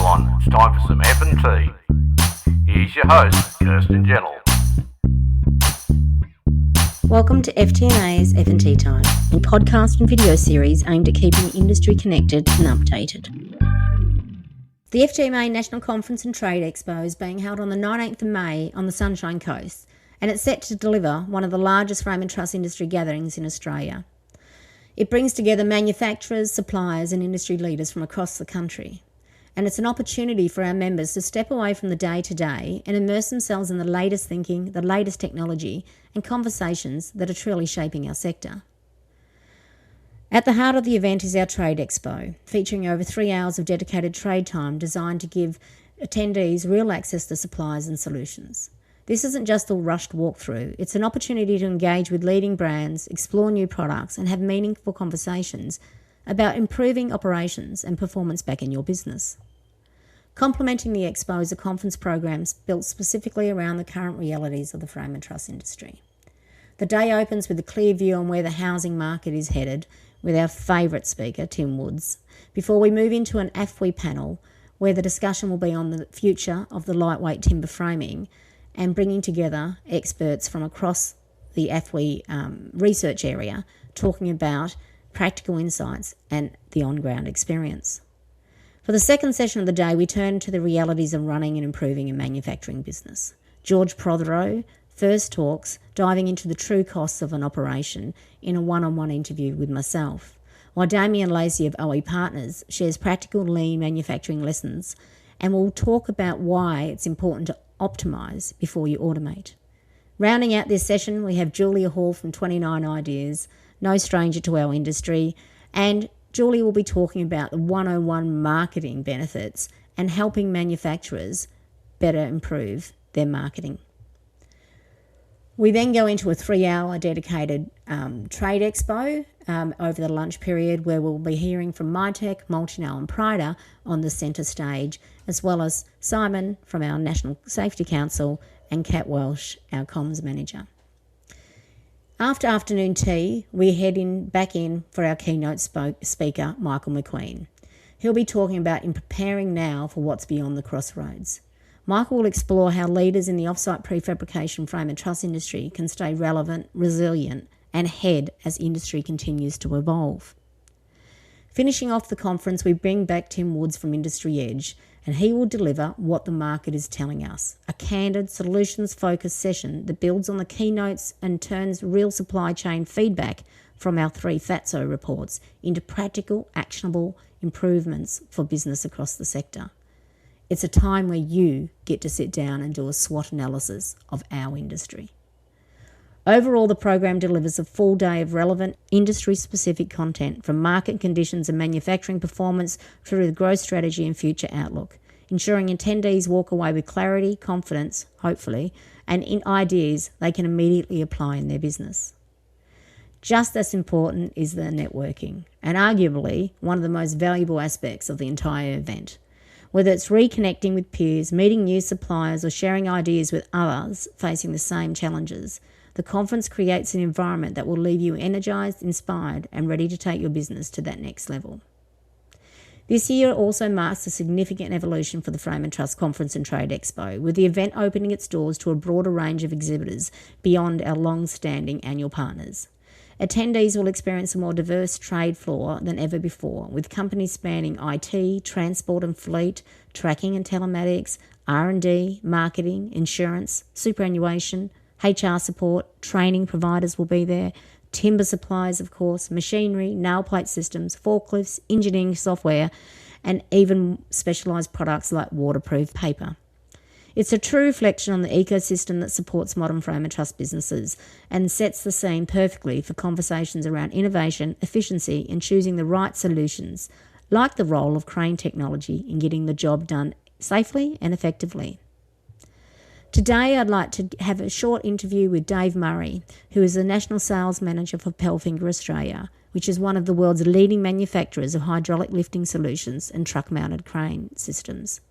everyone, it's time for some F&T. Here's your host, Kirsten Gentle. Welcome to FTMA's F&T Time, a podcast and video series aimed at keeping the industry connected and updated. The FTMA National Conference and Trade Expo is being held on the 19th of May on the Sunshine Coast, and it's set to deliver one of the largest frame and truss industry gatherings in Australia. It brings together manufacturers, suppliers and industry leaders from across the country. And it's an opportunity for our members to step away from the day-to-day and immerse themselves in the latest thinking, the latest technology and conversations that are truly shaping our sector. At the heart of the event is our Trade Expo, featuring over 3 hours of dedicated trade time designed to give attendees real access to suppliers and solutions. This isn't just a rushed walkthrough, it's an opportunity to engage with leading brands, explore new products and have meaningful conversations about improving operations and performance back in your business. Complementing the Expo is a conference programs built specifically around the current realities of the frame and truss industry. The day opens with a clear view on where the housing market is headed with our favourite speaker, Tim Woods, before we move into an AFWE panel where the discussion will be on the future of the lightweight timber framing and bringing together experts from across the AFWE research area talking about practical insights and the on-ground experience. For the second session of the day, we turn to the realities of running and improving a manufacturing business. George Prothero first talks, diving into the true costs of an operation in a one-on-one interview with myself, while Damien Lacey of OE Partners shares practical lean manufacturing lessons and will talk about why it's important to optimise before you automate. Rounding out this session, we have Julia Hall from 29 Ideas, no stranger to our industry, and Julia will be talking about the 101 marketing benefits and helping manufacturers better improve their marketing. We then go into a 3-hour dedicated trade expo over the lunch period where we'll be hearing from Mytech, Multinail and Prida on the centre stage, as well as Simon from our National Safety Council and Kat Welsh, our comms manager. After afternoon tea, we head back in for our keynote speaker, Michael McQueen. He'll be talking about in preparing now for what's beyond the crossroads. Michael will explore how leaders in the offsite prefabrication frame and truss industry can stay relevant, resilient and ahead as industry continues to evolve. Finishing off the conference, we bring back Tim Woods from Industry Edge, and he will deliver what the market is telling us, a candid, solutions-focused session that builds on the keynotes and turns real supply chain feedback from our 3 FATSO reports into practical, actionable improvements for business across the sector. It's a time where you get to sit down and do a SWOT analysis of our industry. Overall, the program delivers a full day of relevant industry-specific content from market conditions and manufacturing performance through the growth strategy and future outlook, ensuring attendees walk away with clarity, confidence, hopefully, and in ideas they can immediately apply in their business. Just as important is the networking, and arguably one of the most valuable aspects of the entire event. Whether it's reconnecting with peers, meeting new suppliers, or sharing ideas with others facing the same challenges, the conference creates an environment that will leave you energised, inspired, and ready to take your business to that next level. This year also marks a significant evolution for the Frame and Truss Conference and Trade Expo, with the event opening its doors to a broader range of exhibitors beyond our long-standing annual partners. Attendees will experience a more diverse trade floor than ever before, with companies spanning IT, transport and fleet, tracking and telematics, R&D, marketing, insurance, superannuation, HR support, training providers will be there, timber suppliers, of course, machinery, nail plate systems, forklifts, engineering software, and even specialised products like waterproof paper. It's a true reflection on the ecosystem that supports modern frame and truss businesses and sets the scene perfectly for conversations around innovation, efficiency, and choosing the right solutions, like the role of crane technology in getting the job done safely and effectively. Today, I'd like to have a short interview with Dave Murray, who is the National Sales Manager for Palfinger Australia, which is one of the world's leading manufacturers of hydraulic lifting solutions and truck-mounted crane systems.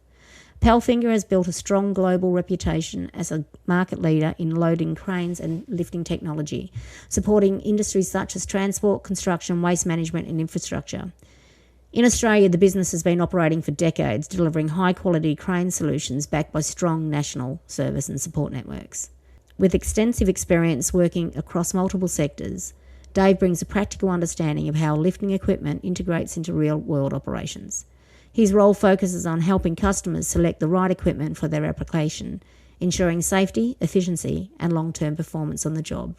Palfinger has built a strong global reputation as a market leader in loading cranes and lifting technology, supporting industries such as transport, construction, waste management and infrastructure. In Australia, the business has been operating for decades, delivering high-quality crane solutions backed by strong national service and support networks. With extensive experience working across multiple sectors, Dave brings a practical understanding of how lifting equipment integrates into real-world operations. His role focuses on helping customers select the right equipment for their application, ensuring safety, efficiency, and long-term performance on the job.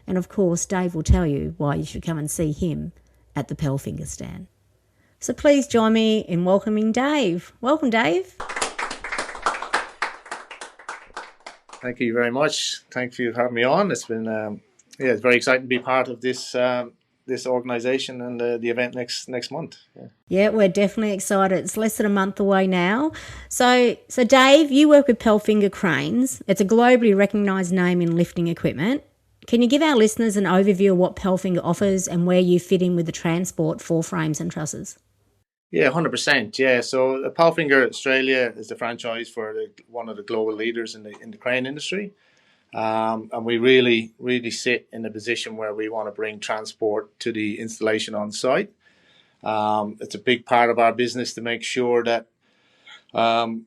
And of course, Dave will tell you why you should come and see him at the Palfinger stand. So please join me in welcoming Dave. Welcome, Dave. Thank you very much. Thank you for having me on. It's been it's very exciting to be part of this this organisation and the event next month. Yeah, we're definitely excited. It's less than a month away now. So Dave, you work with Palfinger Cranes. It's a globally recognised name in lifting equipment. Can you give our listeners an overview of what Palfinger offers and where you fit in with the transport for frames and trusses? Yeah, 100%. Yeah, so Palfinger Australia is the franchise for one of the global leaders in the crane industry, and we really sit in a position where we want to bring transport to the installation on site. It's a big part of our business to make sure that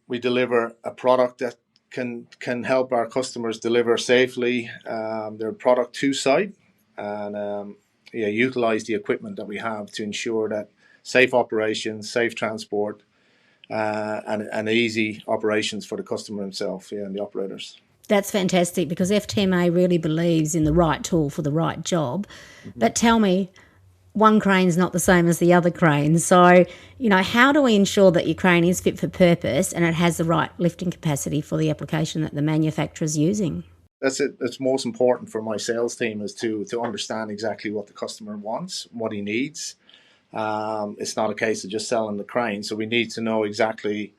we deliver a product that can help our customers deliver safely their product to site, and utilize the equipment that we have to ensure that safe operations, safe transport, and easy operations for the customer himself and the operators. That's fantastic, because FTMA really believes in the right tool for the right job. Mm-hmm. But tell me, one crane's not the same as the other crane. So, how do we ensure that your crane is fit for purpose and it has the right lifting capacity for the application that the manufacturer's using? That's it. That's most important for my sales team, is to understand exactly what the customer wants, what he needs. It's not a case of just selling the crane. So we need to know exactly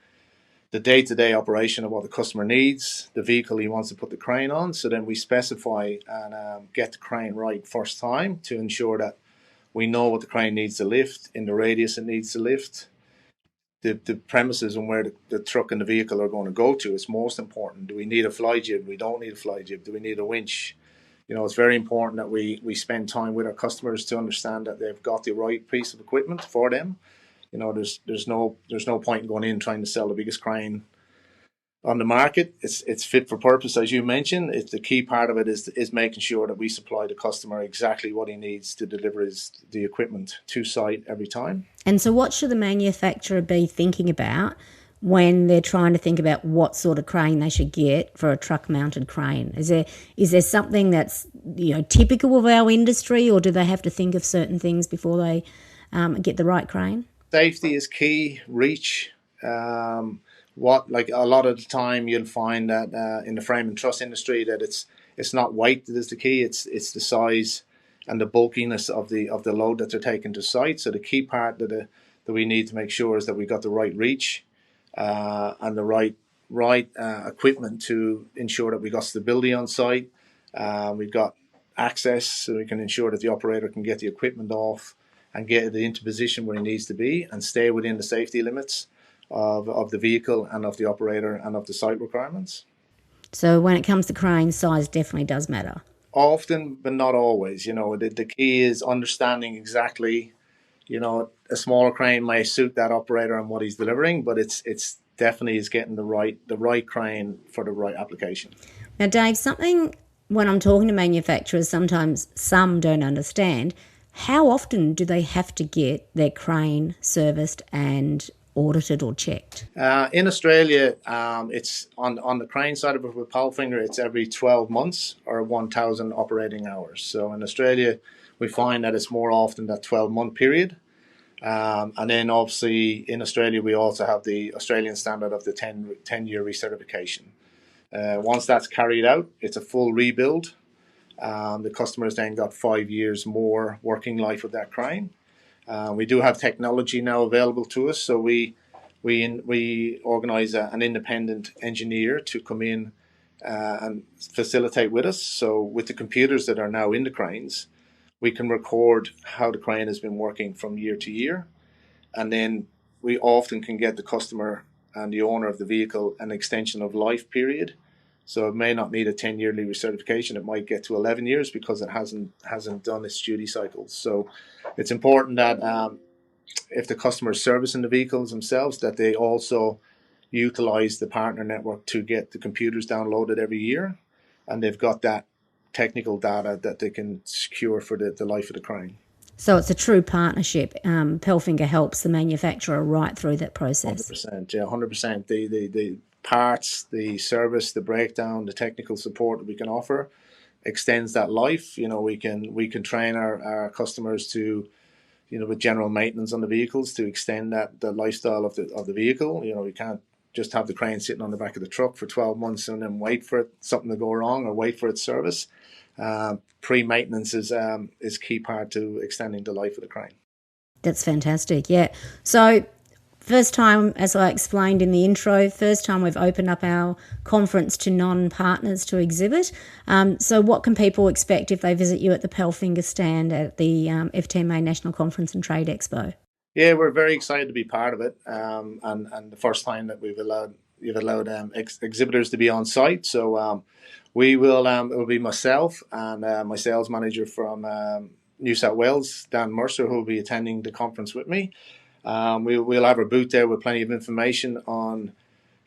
the day-to-day operation of what the customer needs, the vehicle he wants to put the crane on. So then we specify and get the crane right first time to ensure that we know what the crane needs to lift, in the radius it needs to lift, the premises and where the truck and the vehicle are going to go to. It's most important. Do we need a fly jib? We don't need a fly jib. Do we need a winch? It's very important that we spend time with our customers to understand that they've got the right piece of equipment for them. There's no point in going in trying to sell the biggest crane on the market. It's fit for purpose, as you mentioned. It's the key part of it is making sure that we supply the customer exactly what he needs to deliver the equipment to site every time. And so what should the manufacturer be thinking about when they're trying to think about what sort of crane they should get for a truck-mounted crane? Is there something that's typical of our industry, or do they have to think of certain things before they get the right crane? Safety is key. Reach. Like a lot of the time, you'll find that in the frame and truss industry that it's not weight that is the key. It's the size and the bulkiness of the load that they're taking to site. So the key part that we need to make sure is that we got the right reach. And the right equipment to ensure that we got stability on site. We've got access so we can ensure that the operator can get the equipment off and get it into position where it needs to be and stay within the safety limits of the vehicle and of the operator and of the site requirements. So when it comes to crane, size definitely does matter. Often, but not always. The key is understanding exactly. A smaller crane may suit that operator and what he's delivering, but it's definitely is getting the right crane for the right application. Now, Dave, something when I'm talking to manufacturers, sometimes some don't understand. How often do they have to get their crane serviced and audited or checked? In Australia, it's on the crane side of it with Palfinger, it's every 12 months or 1,000 operating hours. So in Australia, we find that it's more often that 12-month period. And then obviously in Australia, we also have the Australian standard of the 10-year recertification. Once that's carried out, it's a full rebuild. The customer's then got 5 years more working life of that crane. We do have technology now available to us, so we organise an independent engineer to come in and facilitate with us. So with the computers that are now in the cranes, we can record how the crane has been working from year to year, and then we often can get the customer and the owner of the vehicle an extension of life period. So it may not need a 10-yearly recertification. It might get to 11 years because it hasn't done its duty cycles. So it's important that if the customer is servicing the vehicles themselves, that they also utilize the partner network to get the computers downloaded every year, and they've got that technical data that they can secure for the life of the crane. So it's a true partnership. Palfinger helps the manufacturer right through that process. 100%, yeah, 100%. The parts, the service, the breakdown, the technical support that we can offer extends that life. We can train our customers to, with general maintenance on the vehicles, to extend the lifestyle of the vehicle. We can't just have the crane sitting on the back of the truck for 12 months and then wait for something to go wrong or wait for its service. Pre-maintenance is key part to extending the life of the crane. That's fantastic, yeah. So first time, as I explained in the intro, first time we've opened up our conference to non-partners to exhibit. So what can people expect if they visit you at the Palfinger stand at the FTMA National Conference and Trade Expo? Yeah, we're very excited to be part of it, and the first time that you've allowed exhibitors to be on site. So we will. It will be myself and my sales manager from New South Wales, Dan Mercer, who will be attending the conference with me. We'll have our booth there with plenty of information on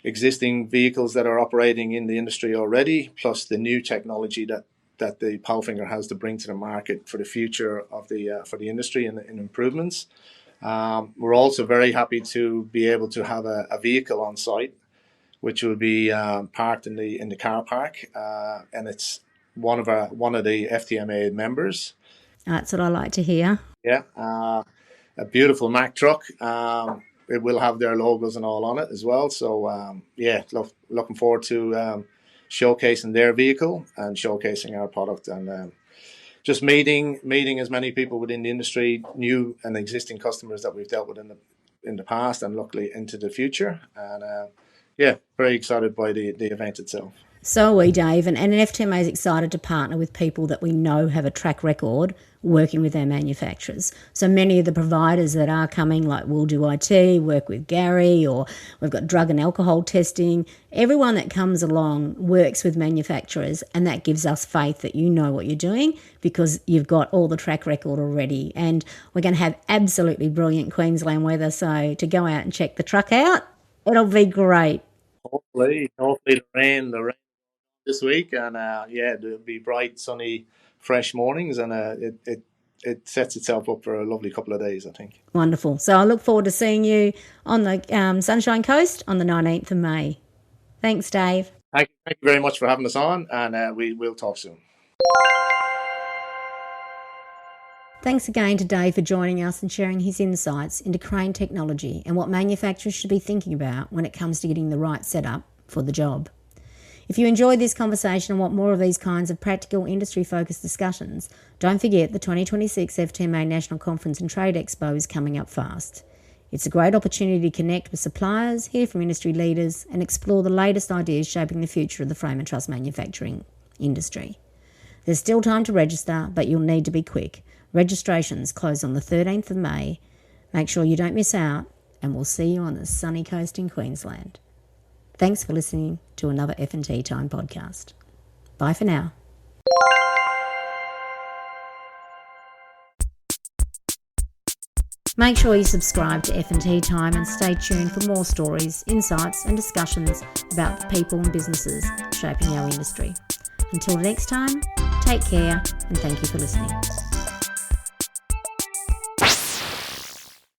existing vehicles that are operating in the industry already, plus the new technology that the Palfinger has to bring to the market for the future of for the industry and improvements. We're also very happy to be able to have a vehicle on site, which will be parked in the car park, and it's one of the FTMA members. That's what I like to hear. Yeah, a beautiful Mack truck. It will have their logos and all on it as well. So looking forward to showcasing their vehicle and showcasing our product, and just meeting as many people within the industry, new and existing customers that we've dealt with in the past and luckily into the future. And very excited by the event itself. So are we, Dave, and FTMA is excited to partner with people that we know have a track record working with their manufacturers. So many of the providers that are coming, like We'll Do IT, work with Gary, or we've got drug and alcohol testing. Everyone that comes along works with manufacturers, and that gives us faith that you know what you're doing because you've got all the track record already. And we're going to have absolutely brilliant Queensland weather, so to go out and check the truck out, it'll be great. Hopefully the rain this week, and it'll be bright, sunny, fresh mornings, and it sets itself up for a lovely couple of days, I think. Wonderful. So I look forward to seeing you on the Sunshine Coast on the 19th of May. Thanks, Dave. Thank you very much for having us on, and we will talk soon. Thanks again to Dave for joining us and sharing his insights into crane technology and what manufacturers should be thinking about when it comes to getting the right setup for the job. If you enjoyed this conversation and want more of these kinds of practical industry-focused discussions, don't forget the 2026 FTMA National Conference and Trade Expo is coming up fast. It's a great opportunity to connect with suppliers, hear from industry leaders, and explore the latest ideas shaping the future of the frame and truss manufacturing industry. There's still time to register, but you'll need to be quick. Registrations close on the 13th of May. Make sure you don't miss out, and we'll see you on the sunny coast in Queensland. Thanks for listening to another F&T Time podcast. Bye for now. Make sure you subscribe to F&T Time and stay tuned for more stories, insights and discussions about the people and businesses shaping our industry. Until next time, take care and thank you for listening.